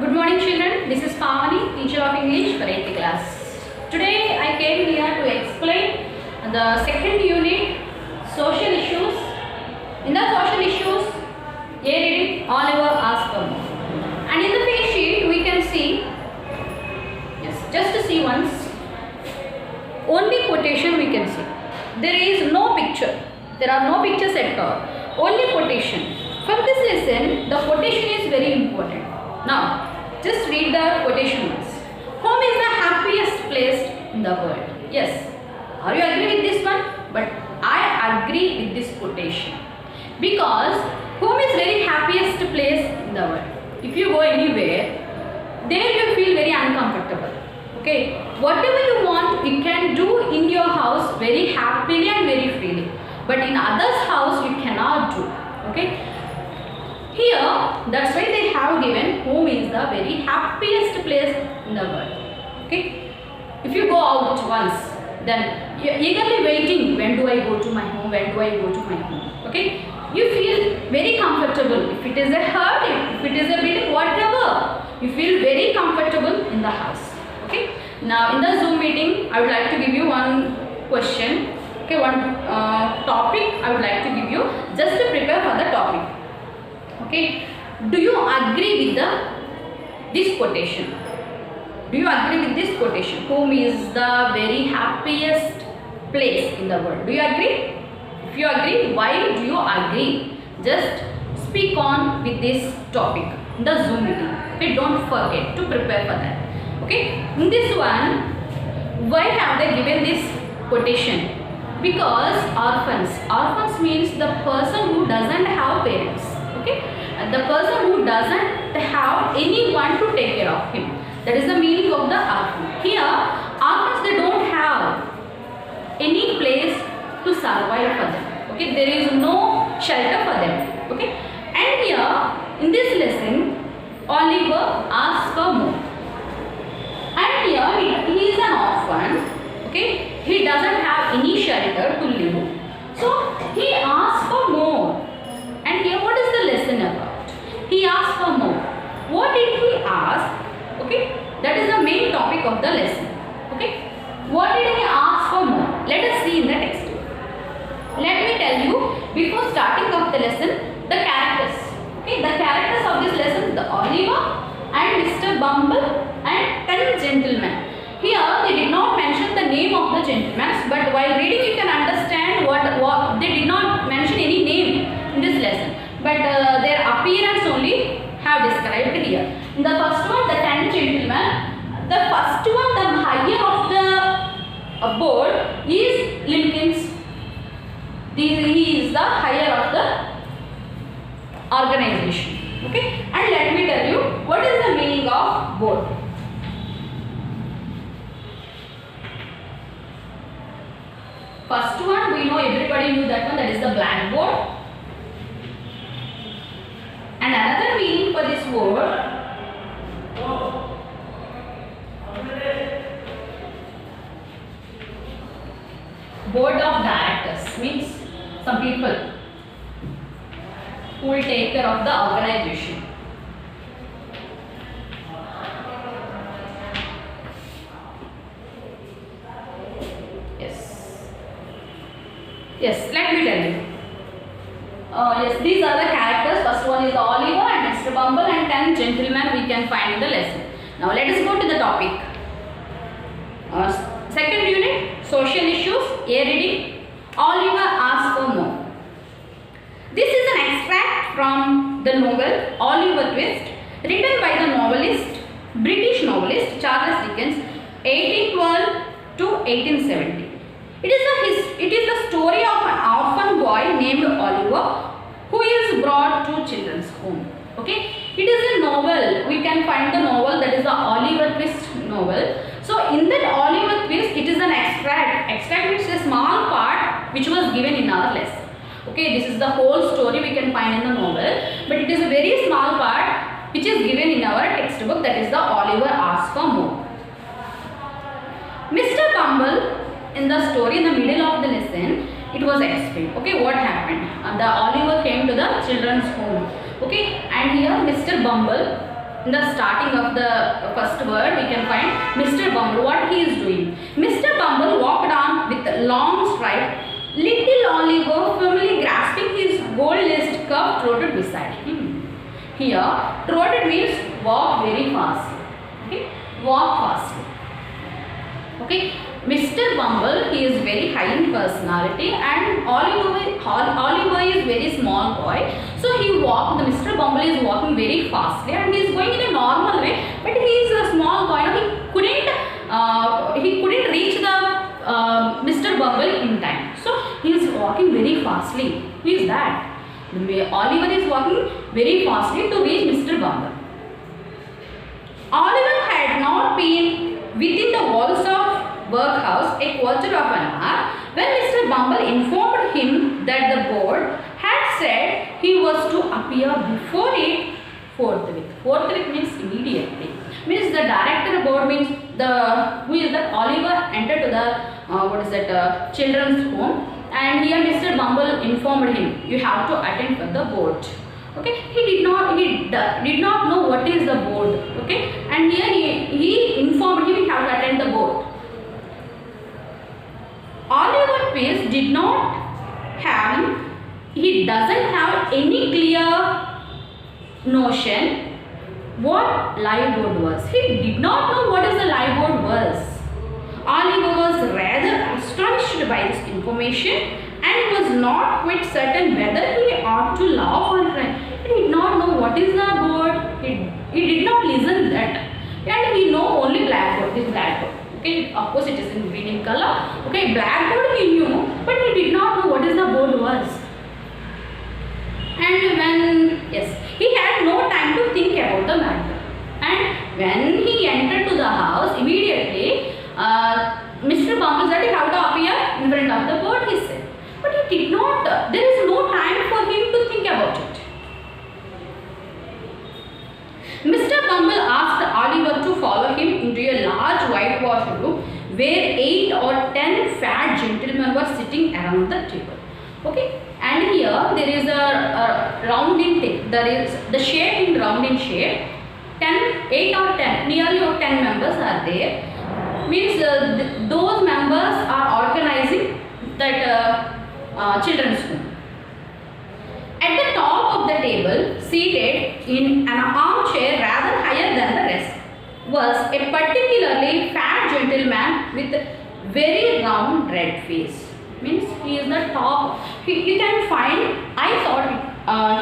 Good morning children, this is Pavani, teacher of English for 8th class. Today I came here to explain the second unit, social issues. In the social issues, A reading, Oliver asked for more. And in the page sheet we can see, yes, just to see once, only quotation we can see. There is no picture, there are no pictures at all, only quotation. From this lesson, the quotation is very important. Now, just read the quotation once. Home is the happiest place in the world. Yes. Are you agree with this one? But I agree with this quotation. Because home is very happiest place in the world. If you go anywhere, there you feel very uncomfortable. Okay. Whatever you want, you can do in your house very happily and very freely. But in others' house, you cannot do. Okay. Here, that's why they have given home is the very happiest place in the world. Okay. If you go out once, then you are eagerly waiting, when do I go to my home, when do I go to my home. Okay. You feel very comfortable. If it is a hut, if it is a building, whatever, you feel very comfortable in the house. Okay. Now, in the Zoom meeting, I would like to give you one question. Okay, one topic I would like to give you just to prepare for the topic. Okay, do you agree with this quotation? Do you agree with this quotation? Home is the very happiest place in the world. Do you agree? If you agree, why do you agree? Just speak on with this topic in the Zoom meeting. Okay, don't forget to prepare for that. Okay, in this one, why have they given this quotation? Because orphans means the person who doesn't have parents. Okay, the person who doesn't have anyone to take care of him. That is the meaning of the orphan. Here, orphans, they don't have any place to survive for them. Okay, there is no shelter for them. Okay, and here in this lesson, Oliver asks for more. And here he is an orphan. Okay, he doesn't have any shelter to live. So he asks for more. And here, what is the lesson about? He asked for more. What did he ask? Okay, that is the main topic of the lesson. Okay, what did he ask for more? Let us see in the text. Let me tell you, before starting of the lesson, the characters. Okay, the characters of this lesson, the Oliver and Mr. Bumble and 10 gentlemen. Here, they did not mention the name of the gentlemen, but while reading, you can understand what they did not mention any name in this lesson, but their appearance only have described here. In the first one, the 10 gentlemen, the first one, the higher of the board is Lincoln's. He is the higher of the organization. Okay, and let me tell you what is the meaning of board. First one, we know, everybody knew that one, that is the blackboard. And another meaning for this word, board of directors, means some people who will take care of the organization. Yes, let me tell you. Yes, these are the characters. First one is Oliver and Mr. Bumble and 10 gentlemen we can find in the lesson. Now let us go to the topic. Second unit, social issues, A reading, Oliver asks for more. This is an extract from the novel Oliver Twist, written by the novelist, British novelist Charles Dickens, 1812 to 1870. It is the story of an orphan boy named Oliver who is brought to children's home. Okay, it is a novel. We can find the novel, that is the Oliver Twist novel. So in that Oliver Twist, it is an extract. Extract which is a small part which was given in our lesson. Okay, this is the whole story we can find in the novel, but it is a very small part which is given in our textbook, that is the Oliver asks for more. Mr. Bumble, in the story, in the middle of the lesson, it was explained. Okay, what happened? The Oliver came to the children's home. Okay, and here Mr. Bumble, in the starting of the first word, we can find Mr. Bumble. What he is doing? Mr. Bumble walked on with long stride. Little Oliver, firmly grasping his gold-laced cup, trotted beside him. Here, trotted means walk very fast. Okay, walk fast. Okay, Mr. Bumble, he is very high in personality, and Oliver is very small boy. So he walked. The Mr. Bumble is walking very fastly, and he is going in a normal way. But he is a small boy. He couldn't reach the Mr. Bumble in time. So he is walking very fastly. Who is that? Oliver is walking very fastly to reach Mr. Bumble. Oliver had not been within the walls of workhouse a quarter of an hour when Mr. Bumble informed him that the board had said he was to appear before it forthwith. Forthwith means immediately. Means the director board means who is that? Oliver entered to the children's home, and here Mr. Bumble informed him, you have to attend for the board. Okay, he did not know what is the board. Okay, and here he informed him he have to attend the board. Oliver Twist he doesn't have any clear notion what live board was. He did not know what is the live board was. Oliver was rather astonished by this information, and he was not quite certain whether he ought to laugh or cry. He did not know what is the board. He did not listen that, and he know only blackboard. This blackboard. Okay, of course it is in green in color. Okay, blackboard he knew, but he did not know what is the board was. And he had no time to think about the matter. And when he entered to the house, immediately Mr. Bumble said, you have to appear in front of the board, he said. But he did not, there is no time for him to think about it. Mr. Bumble asked Oliver to follow him into a large whitewashed room where 8 or 10 fat gentlemen were sitting around the table. Okay, and here there is a round in shape. There is the shape in round in shape. 8 or 10, nearly 10 members are there. Means those members are organizing that children's home. At the top of the table, seated in an armchair rather higher than the rest, was a particularly fat gentleman with very round red face. Means he is the top. You can find, I thought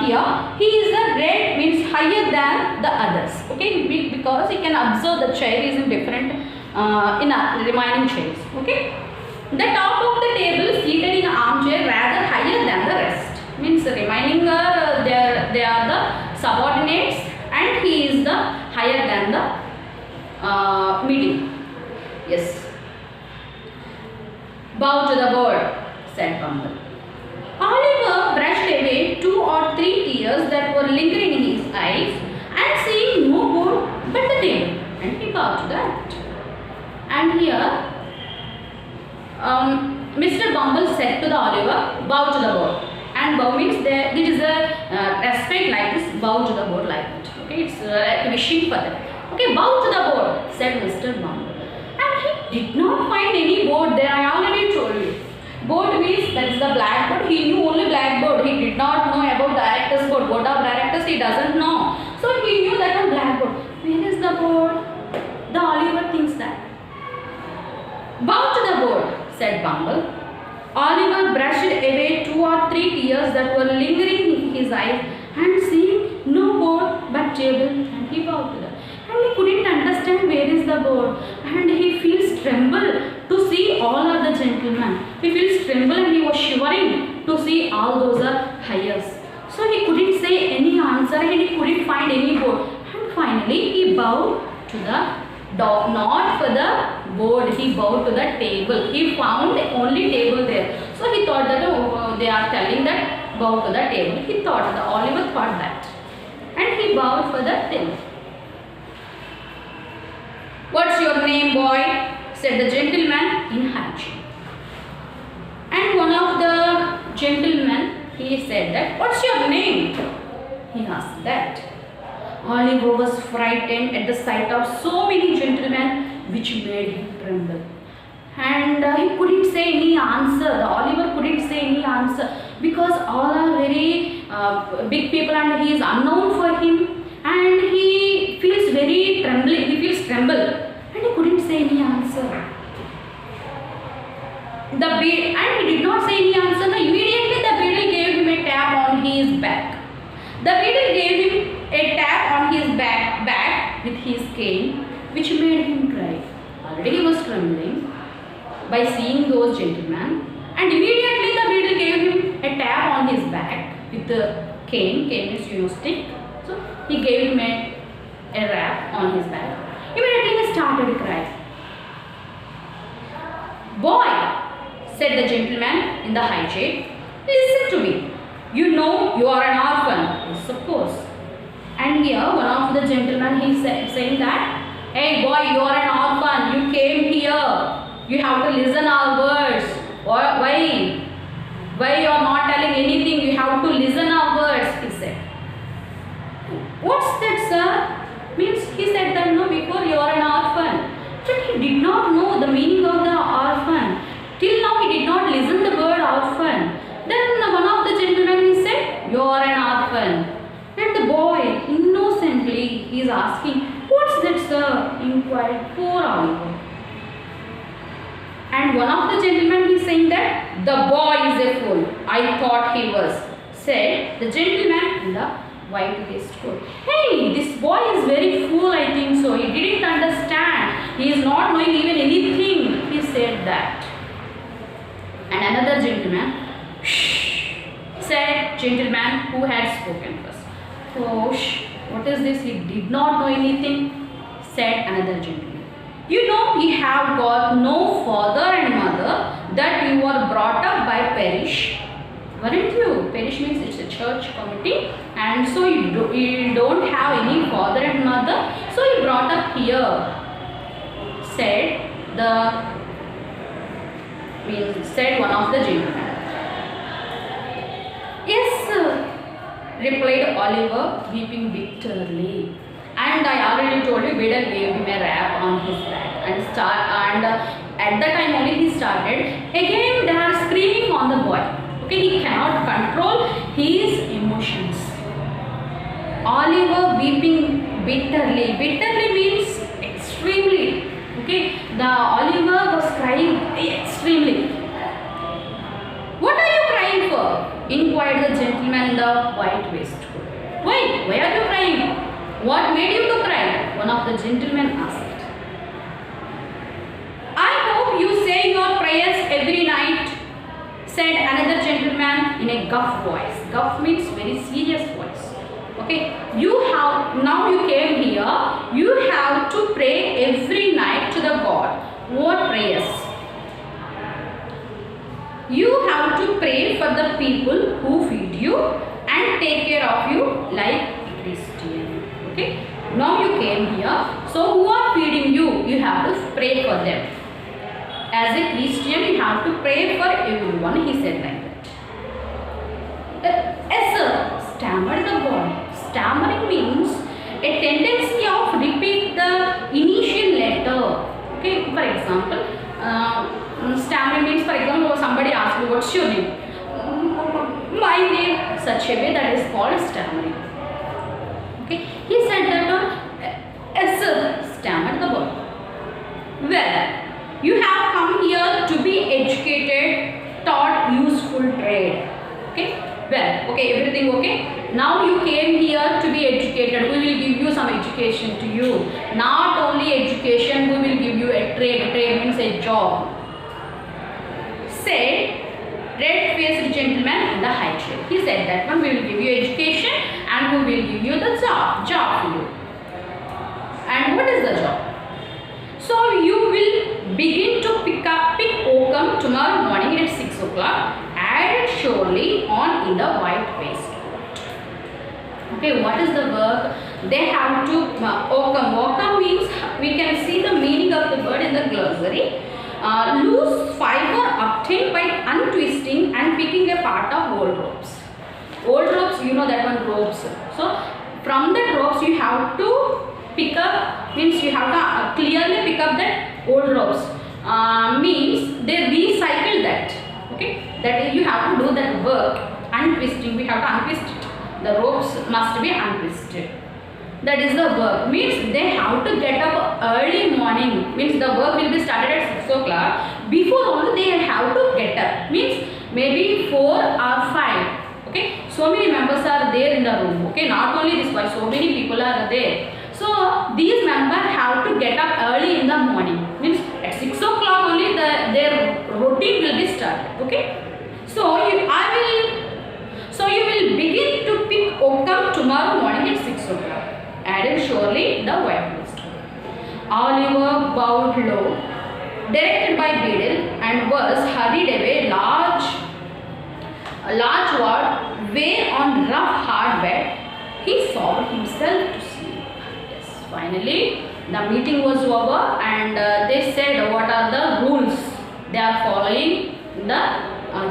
here, he is the red means higher than the others. Okay, because you can observe the chair is in different in remaining chairs. Okay, the top of the table seated in an armchair rather higher than the rest. Means the remaining they are the subordinates, and he is the higher than the meeting. Yes. Bow to the board, said Bumble. Oliver brushed away 2 or 3 tears that were lingering in his eyes, and seeing no board but the table, and he bowed to that. And here, Mr. Bumble said to the Oliver, bow to the board. And bow means there is a respect like this, bow to the board like that. Okay, it's like wishing for them. Okay, bow to the board, said Mr. Bumble. And he did not find any board there. I already told you. Board means that is the blackboard. He knew only blackboard. He did not know about director's board. Board of directors he doesn't know. So he knew that on blackboard. Where is the board? The Oliver thinks that. Bow to the board, said Bumble. Oliver brushed away 2 or 3 tears that were lingering in his eyes, and seeing no board but table, and he bowed to that. And he couldn't understand where is the board, and he feels tremble to see all other gentlemen. He feels tremble, and he was shivering to see all those hires. So he couldn't say any answer, and he couldn't find any board. And finally he bowed to the door, not for the board, he bowed to the table. He found only table there. So he thought that they are telling that bow to the table. He thought, the Oliver thought that. And he bowed for the table. What's your name, boy? Said the gentleman in Hungary. And one of the gentlemen, he said that, what's your name? He asked that. Oliver was frightened at the sight of so many gentlemen, which made him tremble. And he couldn't say any answer. The Oliver couldn't say any answer because all are very big people and he is unknown for him, and he feels very trembling. He feels tremble, and he couldn't say any answer. And he did not say any answer. Now immediately the beadle gave him a tap on his back. The beadle gave him a tap on his back with his cane, which made him cry. Already he was trembling by seeing those gentlemen, and immediately the beadle gave him a tap on his back with the cane. Cane is stick. So he gave him a rap on his back. Immediately he started crying. "Boy," said the gentleman in the high chair, "listen to me. You know you are an orphan." Yes, of course. And here one of the gentlemen, he saying that, "Hey boy, you are an orphan. You came here. You have to listen our words. Why? Why you are not telling anything? You have to listen our words," he said. "What's that, sir?" Means he said that no, before you are an orphan. But he did not know the meaning of the orphan. Till now he did not listen the word orphan. Then one of the gentlemen, he said, "You are an orphan." And the boy innocently he is asking, "What's that, sir?" inquired poor Oliver. And one of the gentlemen, he is saying that, "The boy is a fool. I thought he was," said the gentleman in the white waistcoat. "Hey, this boy is very fool, I think so. He didn't understand. He is not knowing even anything," he said that. And another gentleman, "Shh," said gentleman who had spoken first. "Oh, shh, what is this? He did not know anything," said another gentleman. "You know, ye have got no father and mother, that you were brought up by parish, weren't you?" Parish means it's a church committee, and so you don't have any father and mother, so you brought up here, said one of the gentlemen. "Yes, sir," replied Oliver, weeping bitterly. And I already told you, beadle gave him a rap on his back, and at that time only he started. Again they are screaming on the boy. Okay, he cannot control his emotions. Oliver weeping bitterly. Bitterly means extremely. Okay, the Oliver was crying extremely. "What are you crying for?" inquired the gentleman in the white waistcoat. Why are you crying? What made you to cry?" one of the gentlemen asked. "I hope you say your prayers every night," said another gentleman in a gruff voice. Gruff means very serious voice. Okay, now you came here, you have to pray every night to the God. What prayers? "You have to pray for the people who feed you and take care of you like a Christian." Okay, now you came here, so who are feeding you? You have to pray for them. As a Christian, you have to pray for everyone, he said like that. "Yes, sir," stammered the boy. Stammering means a tendency of repeat the initial letter. Okay, for example, stammering means, for example, somebody asks you, "What's your name?" "My name," such a way, that is called stammering. Okay, he said that, "Yes, sir," stammered the boy. "Well, you have come here to be educated, taught useful trade." Okay, well, okay, everything okay. Now you came here to be educated. We will give you some education to you. Not only education, we will give you a trade. Trade means a job. Said red-faced gentleman in the high chair. He said that one, "We will give you education and we will give you the job for you." "And what is the job?" "So you will begin to pick oakum tomorrow morning at 6 o'clock. Add it surely on in the white waistcoat." Okay, what is the work? They have to oakum. Oakum means, we can see the meaning of the word in the glossary. Loose fiber obtained by untwisting and picking a part of old ropes. Old ropes, you know that one, ropes. So from the ropes you have to pick up, means you have to clearly pick up that old ropes. Means they recycle that. Okay, that you have to do that work, untwisting. We have to untwist it. The ropes must be untwisted. That is the work. Means they have to get up early morning. Means the work will be started at 6 o'clock. Before only they have to get up. Means maybe 4 or 5. Okay, so many members are there in the room. Okay, not only this, but so many people are there. So these members have to get up early in the morning. Means at 6 o'clock only their routine will be started. Okay, so you will begin to pick oakum tomorrow morning at 6 o'clock. Added surely the white list. Oliver bowed low, directed by Beadle, and was hurried away a large ward way on rough hard bed. He sobbed himself to sleep. Yes, finally the meeting was over, and they said what are the rules they are following in the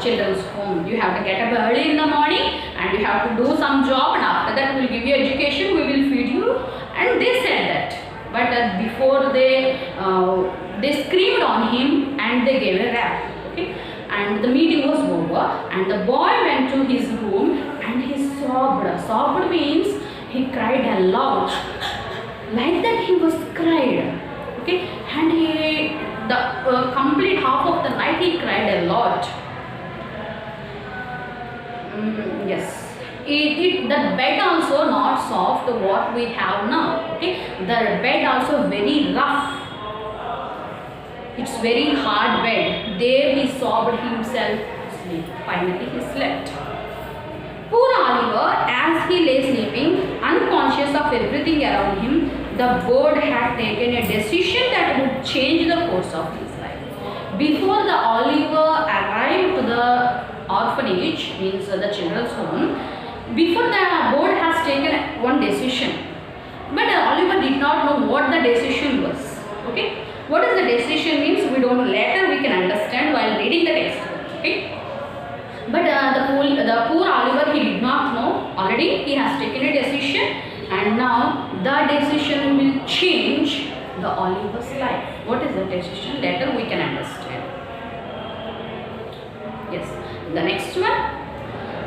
children's home. You have to get up early in the morning, and you have to do some job, and after that we will give you education, we will feed you. And they said that, but before they screamed on him and they gave a rap. Okay, and the meeting was over, and the boy went to his room and he sobbed. Sobbed means he cried aloud, like that he was cried. Okay, and the complete half of the night he cried a lot. Yes, the bed also not soft what we have now. Okay, the bed also very rough. It's very hard bed. There he sobbed himself to sleep. Finally he slept. Poor Oliver, as he lay sleeping, unconscious of everything around him, the bird had taken a decision that would change the course of his life. Before the Oliver arrived to the orphanage, means the children's home, before the board has taken one decision, but Oliver did not know what the decision was. Okay, what is the decision means we don't know. Later we can understand while reading the text. Okay, but the poor Oliver, he did not know. Already he has taken a decision, and now the decision will change the Oliver's life. What is the decision? Later we can understand. Yes, the next one.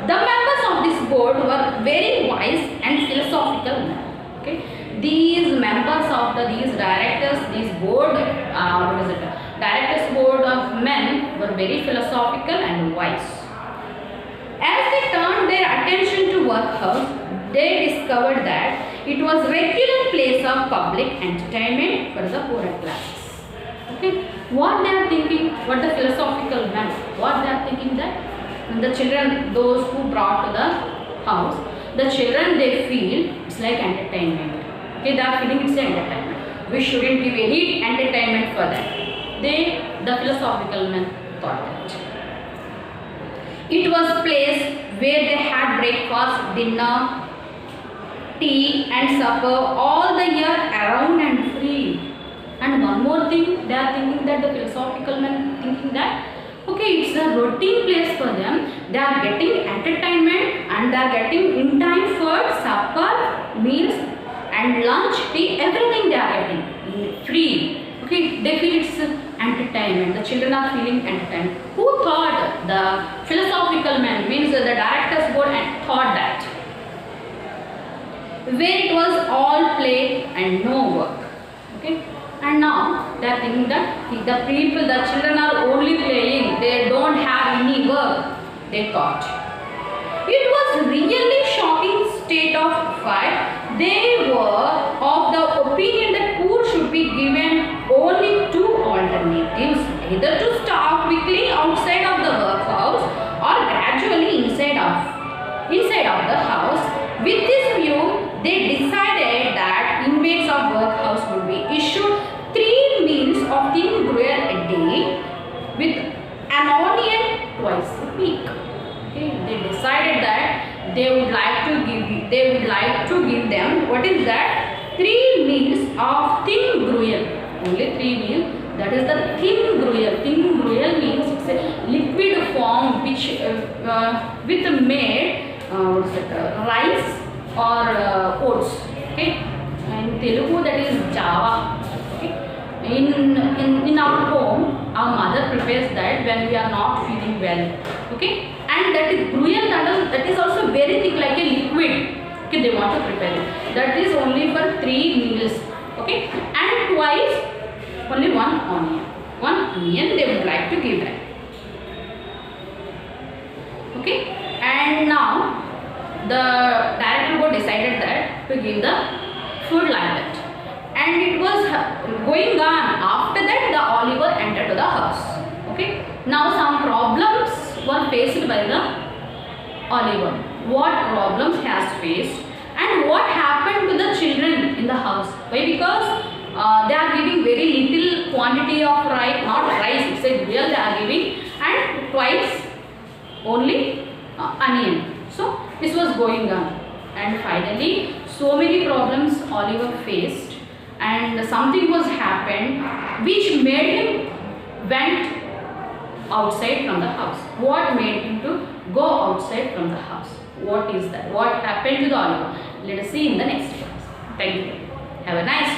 The members of this board were very wise and philosophical men. Okay, these members of these directors, this board, directors board of men were very philosophical and wise. As they turned their attention to workhouse, they discovered that it was regular place of public entertainment for the poorer classes. Okay, what they are thinking, what the philosophical men, what they are thinking that. And the children, those who brought to the house, the children, they feel it's like entertainment. Okay, they are feeling it's entertainment. We shouldn't give any entertainment for them. The philosophical men thought that. It was a place where they had breakfast, dinner, tea and supper all the year around and free. And one more thing, they are thinking that the philosophical men thinking that okay, it's a routine place for them. They are getting entertainment and they are getting in time food, supper, meals and lunch, tea, everything they are getting free. Okay, they feel it's entertainment. The children are feeling entertainment. Who thought? The philosophical men, means the directors board, and thought that. Where it was all play and no work. Okay. And now they are thinking that the people, the children are only playing, they don't have any work, they thought. It was really shocking state of affairs. They were of the opinion that poor should be given only two alternatives, either to start quickly outside of the workhouse or gradually inside of the house. With this view, they decided that inmates of workhouse would be issued 3 meals of thin gruel a day with an onion twice a week. Okay, they decided that they would like to give them, what is that? 3 meals of thin gruel. Only 3 meals. That is the thin gruel. Thin gruel means it's a liquid form which with made rice or oats. Okay, in Telugu that is Java. Okay, in our home our mother prepares that when we are not feeling well. Okay, and that is brouillon noodle, that is also very thick like a liquid. Okay, they want to prepare it. That is only for 3 meals. Okay, and twice only one onion they would like to give that. Okay, and now the director board decided that to give the food like that, and it was going on. After that the Oliver entered to the house. Okay, now some problems were faced by the Oliver. What problems he has faced and what happened to the children in the house? Why? Because they are giving very little quantity of rice, not rice, it's a real they are giving, and twice only onion. So this was going on, and finally so many problems Oliver faced, and something was happened which made him went outside from the house. What made him to go outside from the house? What is that? What happened to the Oliver? Let us see in the next class. Thank you. Have a nice